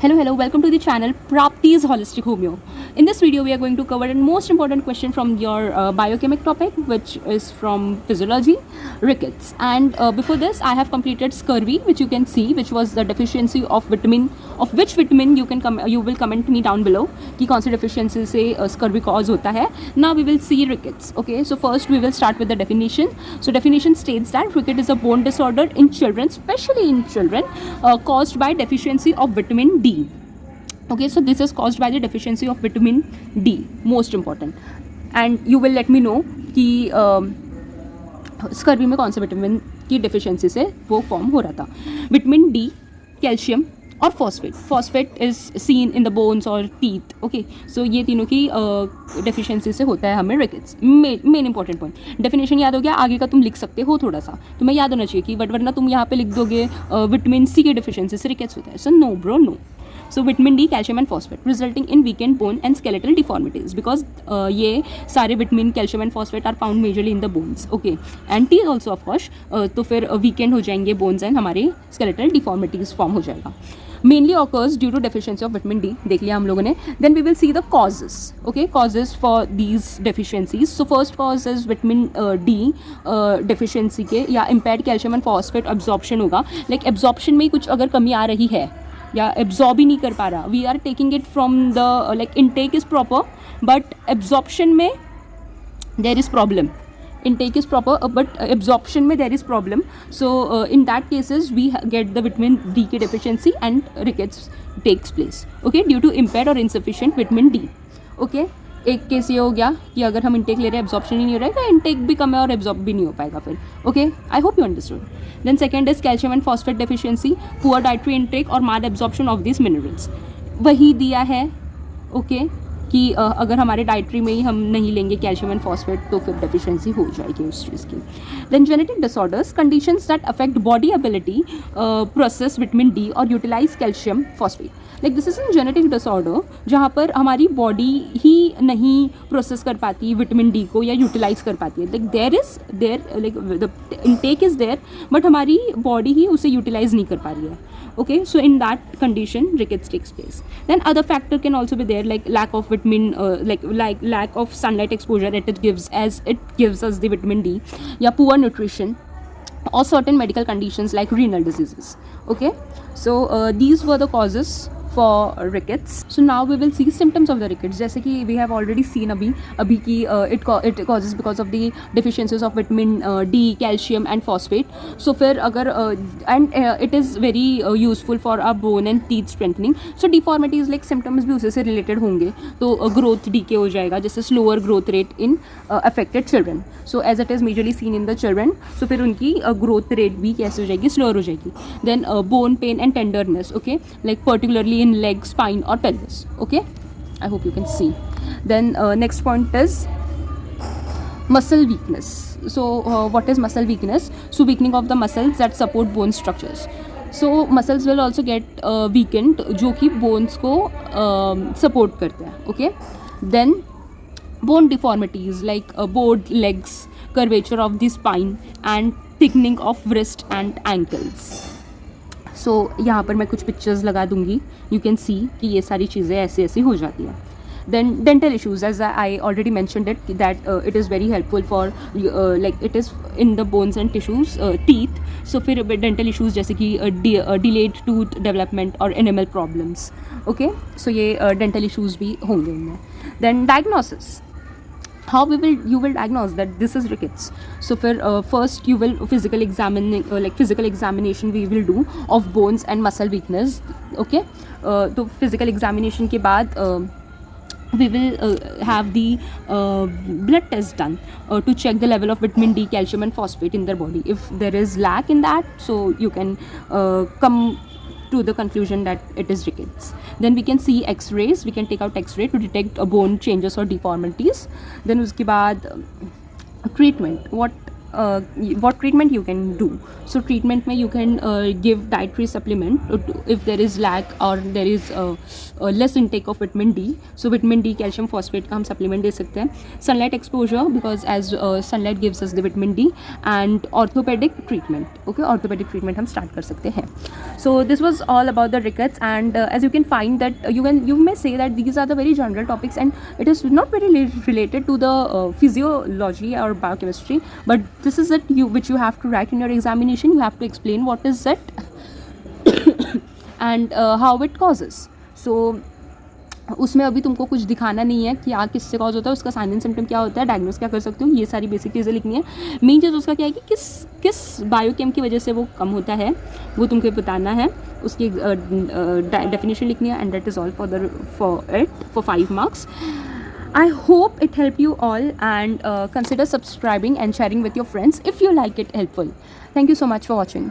Hello, welcome to the channel Prapti's Holistic Homeo. In this video, we are going to cover the most important question from your biochemic topic, which is from physiology, rickets. And before this, I have completed scurvy, which you can see, which was the deficiency of vitamin. Of which vitamin you will comment me down below. कि कौन सी deficiency से scurvy cause होता है. Now we will see rickets. Okay, so first we will start with the definition. So definition states that ricket is a bone disorder in children, especially in children, caused by deficiency of vitamin D. Okay, so this is caused by the deficiency of vitamin D, most important. And you will let me know कि scurvy में कौन से vitamin की deficiency से वो form हो रहा था. विटामिन डी, कैल्शियम और phosphate is seen in the bones और टीथ. ओके, सो ये तीनों की डेफिशिएंसी से होता है हमें rickets. Main important point. Definition याद हो गया, आगे का तुम लिख सकते हो थोड़ा सा, तुम्हें याद होना चाहिए कि वरना तुम यहाँ पे लिख दोगे विटामिन सी की डिफिशियंसी से रिकेट्स होता है. So no bro, no. So vitamin D, calcium and phosphate resulting in weakened bone and skeletal deformities because ये सारे vitamin, calcium and phosphate are found majorly in the bones. Okay, and teeth also of course. तो फिर weakened हो जाएंगे bones and हमारे skeletal deformities form हो जाएगा. Mainly occurs due to deficiency of vitamin D. देख लिया हम लोगों ने. Then we will see the causes. Okay, causes for these deficiencies. So first cause is vitamin D deficiency के या impaired calcium and phosphate absorption होगा. Like absorption में कुछ अगर कमी आ रही है या एब्जॉर्ब ही नहीं कर पा रहा, we are taking it from the like intake is proper but absorption में there is problem. intake is proper but absorption में there is problem. So in that cases we get the vitamin D की deficiency and rickets takes place. Okay, due to impaired or insufficient vitamin D. Okay, एक case ये हो गया कि अगर हम intake ले रहे हैं एब्जॉर्प्शन ही नहीं हो रहा है, इंटेक भी कम है और एब्जॉर्ब भी नहीं हो पाएगा फिर. Okay, I hope you understood. Then second is calcium and phosphate deficiency, poor dietary intake और माड एब्जॉर्प्शन ऑफ दिस मिनरल्स. वही दिया है ओके कि अगर हमारे डाइट्री में ही हम नहीं लेंगे कैल्शियम एंड फॉस्फेट तो फिर डेफिशिएंसी हो जाएगी उस चीज़ की. Then genetic disorders, conditions that affect body ability process vitamin D और utilize calcium phosphate. Like this is an genetic disorder जहाँ पर हमारी बॉडी ही नहीं प्रोसेस कर पाती विटामिन डी को या यूटिलाइज कर पाती है. Like the intake is there but हमारी बॉडी ही उसे यूटिलाइज नहीं कर पा रही है. Okay, so in that condition rickets takes place. Then other factor can also be there like lack of vitamin like lack of sunlight exposure that it gives us the vitamin D, या poor nutrition or certain medical conditions like renal diseases. Okay, so these were the causes for rickets. So now we will see symptoms of the rickets. जैसे कि we have already seen अभी कि it causes because of the deficiencies of vitamin D, calcium and phosphate. So फिर अगर and it is very useful for our bone and teeth strengthening. So deformities like symptoms भी उसे से related होंगे. तो growth decay हो जाएगा, जैसे slower growth rate in affected children. So as it is majorly seen in the children, so फिर उनकी growth rate भी कैसे हो जाएगी, slower हो जाएगी. Then bone pain and tenderness. Okay, like particularly in leg, spine or pelvis. Okay, I hope you can see. Then next point is muscle weakness. So what is muscle weakness? So weakening of the muscles that support bone structures. So muscles will also get weakened जो कि bones को support करते हैं. Okay, then bone deformities like bowed legs, curvature of the spine and thickening of wrist and ankles. सो यहाँ पर मैं कुछ pictures लगा दूँगी, यू कैन सी कि ये सारी चीज़ें ऐसी ऐसी हो जाती हैं. Then dental issues, as I already mentioned it that it is very helpful for like it is in the bones and tissues teeth. So फिर डेंटल इशूज़ जैसे कि डिलेड टूथ डेवलपमेंट और एनिमल प्रॉब्लम्स. ओके, सो ये dental issues भी होंगे इनमें. Then diagnosis, how you will diagnose that this is rickets. So first you will physical examination we will do of bones and muscle weakness. Okay, तो physical examination के बाद we will have the blood test done to check the level of vitamin D, calcium and phosphate in their body. If there is lack in that, so you can come to the conclusion that it is rickets. Then we can see x-rays, we can take out x-ray to detect bone changes or deformities. Then उसके बाद treatment, what what treatment you can do. So treatment में you can give dietary supplement if there is lack or there is less intake of vitamin D. So vitamin D, calcium, phosphate का हम supplement दे सकते हैं. Sunlight exposure, because as sunlight gives us the vitamin D. And orthopedic treatment. Okay, orthopedic treatment हम start कर सकते हैं. So this was all about the rickets, and as you can find that you may say that these are the very general topics and it is not very related to the physiology or biochemistry, but this is it which you have to write in your examination. You have to explain what is it and how it causes. So उसमें अभी तुमको कुछ दिखाना नहीं है कि आग किससे कॉज होता है, उसका साइन एंड सिम्टम क्या होता है, डायग्नोस क्या कर सकते हो, ये सारी बेसिक चीज़ें लिखनी है. मेन चीज़ उसका क्या है कि किस बायोकेम की वजह से वो कम होता है वो तुमको बताना है. उसकी डेफिनेशन लिखनी है, and that is all for 5 marks. I hope it helped you all, and consider subscribing and sharing with your friends if you like it helpful. Thank you so much for watching.